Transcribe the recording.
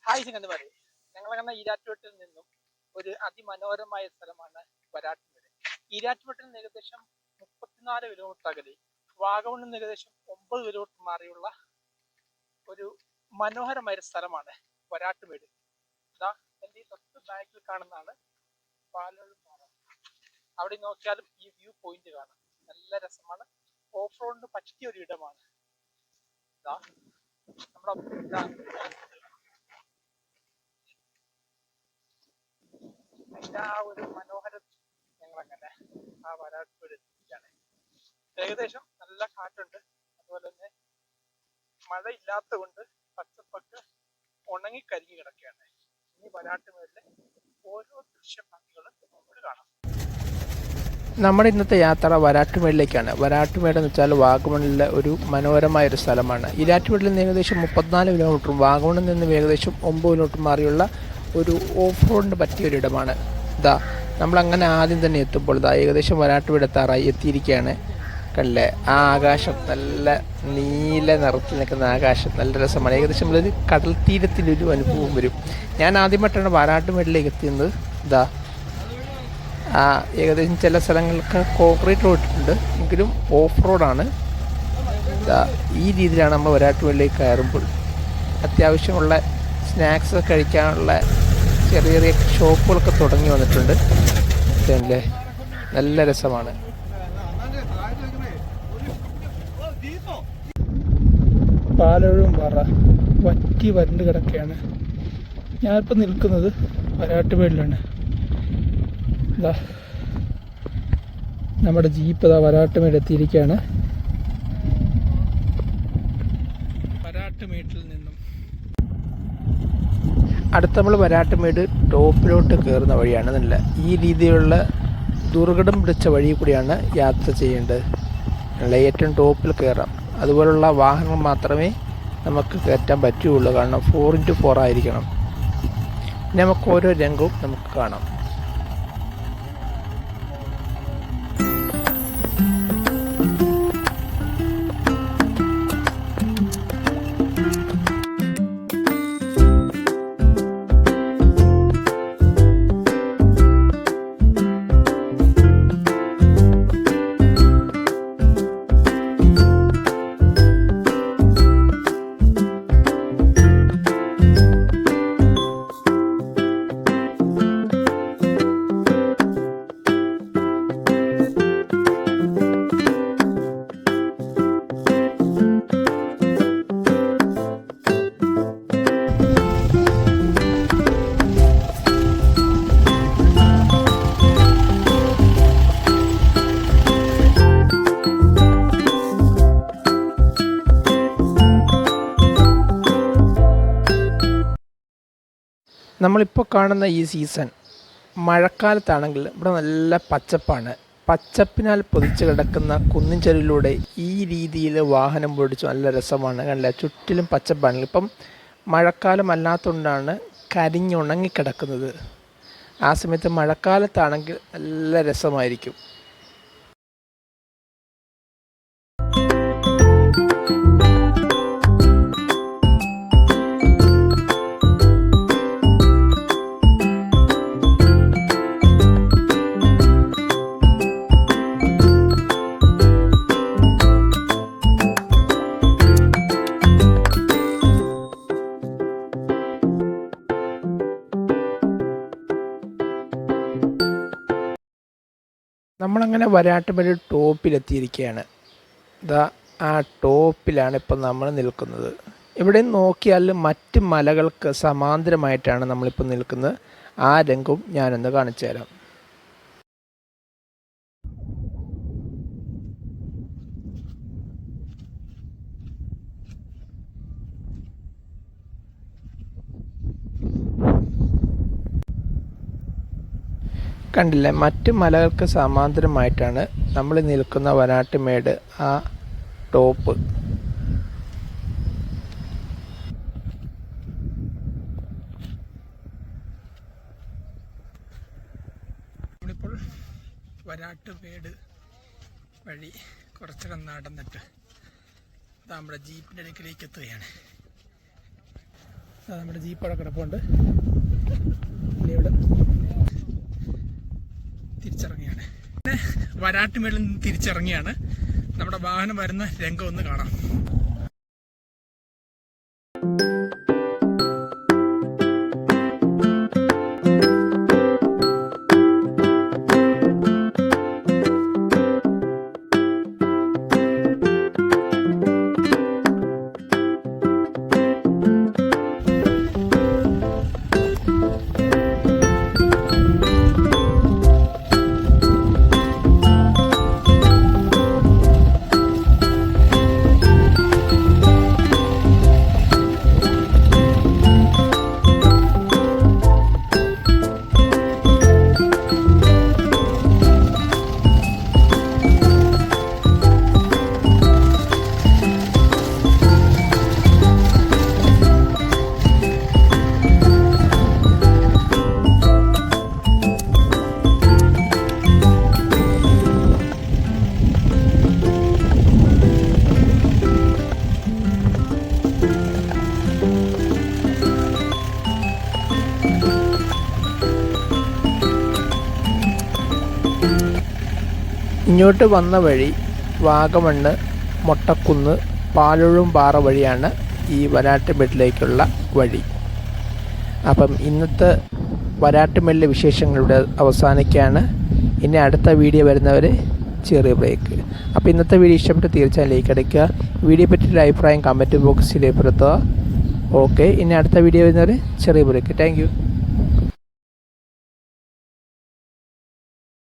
Hi ചങ്ങന്മാരെ, ഞങ്ങളങ്ങനെ ഈരാറ്റുപേട്ടിൽ നിന്നും ഒരു അതിമനോഹരമായ സ്ഥലമാണ് വരാട്ടുമേട്. ഈരാറ്റുപേട്ടിൽ നിന്ന് ഏകദേശം 34 കിലോമീറ്റർ അകലെ, വാഗമണിൽ നിന്ന് ഏകദേശം 9 കിലോമീറ്റർ മാറിയുള്ള ഒരു മനോഹരമായ സ്ഥലമാണ് വരാട്ടുമേട്. ഇതാ എൻ്റെ തൊട്ട് ബാക്കിൽ കാണുന്നതാണ് പാലോട് പാറ. അവിടെ നോക്കിയാലും ഈ വ്യൂ പോയിന്റ് കാണാം. നല്ല രസമാണ്. ഓഫ് റോഡിന് പറ്റിയ ഒരു ഇടമാണ്. ഇതാ നമ്മുടെ അതിന്റെ ആ ഒരു മനോഹരം ഞങ്ങളങ്ങനെ ആ വരാട്ടുമേട് എത്തിക്കുകയാണ്. ഏകദേശം നല്ല കാറ്റുണ്ട്. അതുപോലെ തന്നെ മഴയില്ലാത്ത കൊണ്ട് പച്ചപ്പൊക്കെ ഉണങ്ങിക്കരിഞ്ഞു കിടക്കുകയാണ്. ഈ വരാട്ടുമേടിലെ ഓരോ ദൃശ്യഭംഗികളും നമുക്ക് കാണാം. നമ്മുടെ ഇന്നത്തെ യാത്ര വരാട്ടുമേടിലേക്കാണ്. വരാട്ടുമേട് എന്ന് വെച്ചാൽ വാഗമണിലെ ഒരു മനോഹരമായ ഒരു സ്ഥലമാണ്. ഈരാറ്റുപേട്ടിൽ നിന്ന് ഏകദേശം 34 കിലോമീറ്ററും വാഗമണിൽ നിന്ന് ഏകദേശം 9 കിലോമീറ്റർ മാറിയുള്ള ഒരു ഓഫ് റോഡിന് പറ്റിയൊരിടമാണ്. ഇതാ നമ്മളങ്ങനെ ആദ്യം തന്നെ എത്തുമ്പോൾ ഇതാ ഏകദേശം വരാട്ടുമേട് എത്തിയിരിക്കുകയാണ്. കണ്ടില്ലേ, ആ ആകാശം നല്ല നീല നിറത്തിൽ നിൽക്കുന്ന ആകാശം നല്ല രസമാണ്. ഏകദേശം നമ്മളൊരു കടൽ തീരത്തിലൊരു അനുഭവം വരും. ഞാൻ ആദ്യമായിട്ടാണ് വരാട്ടുമേടിലേക്ക് എത്തിയത്. ഇതാ ഏകദേശം ചില സ്ഥലങ്ങൾക്ക് കോൺക്രീറ്റ് റോഡിട്ടുണ്ട്, എങ്കിലും ഓഫ് റോഡാണ്. ഈ രീതിയിലാണ് നമ്മൾ വരാട്ടുമേടിലേക്ക് കയറുമ്പോൾ. അത്യാവശ്യമുള്ള സ്നാക്സ് കഴിക്കാനുള്ള ചെറിയ ചെറിയ ഷോപ്പുകളൊക്കെ തുടങ്ങി വന്നിട്ടുണ്ട്. ഇതല്ലേ, നല്ല രസമാണ്. പാലോഴും പാറ വറ്റി വരണ്ട് കിടക്കുകയാണ്. ഞാനിപ്പോൾ നിൽക്കുന്നത് വരാട്ടുമേടിലാണ്. ഇതാ നമ്മുടെ ജീപ്പ് ഇതാ വരാട്ടുമേട് എത്തിയിരിക്കുകയാണ്. വരാട്ടുമേട്ടിൽ നിന്നും അടുത്ത നമ്മൾ വരാട്ടുമേട് ടോപ്പിലോട്ട് കയറുന്ന വഴിയാണ്. നല്ല ഈ രീതിയിലുള്ള ദുർഘടം പിടിച്ച വഴി കൂടിയാണ് യാത്ര ചെയ്യേണ്ടത്. നല്ല ഏറ്റവും ടോപ്പിൽ കയറാം. അതുപോലുള്ള വാഹനങ്ങൾ മാത്രമേ നമുക്ക് കയറ്റാൻ പറ്റുകയുള്ളൂ. കാരണം 4x4 ആയിരിക്കണം. നമുക്ക് ഓരോ രംഗവും നമുക്ക് കാണാം. നമ്മളിപ്പോൾ കാണുന്ന ഈ സീസൺ മഴക്കാലത്താണെങ്കിൽ ഇവിടെ നല്ല പച്ചപ്പാണ്. പച്ചപ്പിനാൽ പൊതിച്ച് കിടക്കുന്ന കുന്നിൻ ചെരുവിലൂടെ ഈ രീതിയിൽ വാഹനം ഓടിച്ചു നല്ല രസമാണ്. കണ്ടില്ല, ചുറ്റിലും പച്ചപ്പാണെങ്കിൽ ഇപ്പം മഴക്കാലം അല്ലാത്തതുകൊണ്ടാണ് കരിഞ്ഞുണങ്ങിക്കിടക്കുന്നത്. ആ സമയത്ത് മഴക്കാലത്താണെങ്കിൽ നല്ല രസമായിരിക്കും. നമ്മളങ്ങനെ വരാട്ടുമേട് ടോപ്പിലെത്തിയിരിക്കുകയാണ്. ഇതാ ആ ടോപ്പിലാണ് ഇപ്പം നമ്മൾ നിൽക്കുന്നത്. ഇവിടെ നോക്കിയാൽ മറ്റ് മലകൾക്ക് സമാന്തരമായിട്ടാണ് നമ്മളിപ്പോൾ നിൽക്കുന്നത്. ആ രംഗവും ഞാനൊന്ന് കാണിച്ചു തരാം. കണ്ടില്ലേ, മറ്റ് മലകൾക്ക് സമാന്തരമായിട്ടാണ് നമ്മൾ നിൽക്കുന്ന വരാട്ടുമേട് ആ ടോപ്പ്. നമ്മളിപ്പോൾ വരാട്ടുമേട് വഴി കുറച്ചൊക്കെ നടന്നിട്ട് നമ്മുടെ ജീപ്പിൻ്റെ അടുക്കിലേക്ക് എത്തുകയാണ്. നമ്മുടെ ജീപ്പ് അവിടെ കിടപ്പുണ്ട്. ഇനി ഇവിടെ തിരിച്ചിറങ്ങിയാണ്. പിന്നെ വരാട്ടുമേളിൽ നിന്ന് തിരിച്ചിറങ്ങിയാണ്. നമ്മുടെ വാഹനം വരുന്ന രംഗം ഒന്ന് കാണാം. ഇങ്ങോട്ട് വന്ന വഴി വാഗമണ്ണ്, മൊട്ടക്കുന്ന്, പാലുഴും പാറ വഴിയാണ് ഈ വരാട്ടുമേട്ടിലേക്കുള്ള വഴി. അപ്പം ഇന്നത്തെ വരാട്ടുമേളിലെ വിശേഷങ്ങളുടെ അവസാനിക്കുകയാണ്. ഇനി അടുത്ത വീഡിയോ വരുന്നവർ ചെറിയ ബ്രേക്ക്. അപ്പോൾ ഇന്നത്തെ വീഡിയോ ഇഷ്ടപ്പെട്ട് തീർച്ചയായും ലൈക്ക് അടിക്കുക. വീഡിയോ പറ്റിയുള്ള അഭിപ്രായം കമൻറ്റ് ബോക്സിൽ രേഖപ്പെടുത്തുക. ഓക്കെ, ഇനി അടുത്ത വീഡിയോ വരുന്നവർ ചെറിയ ബ്രേക്ക്. Thank you.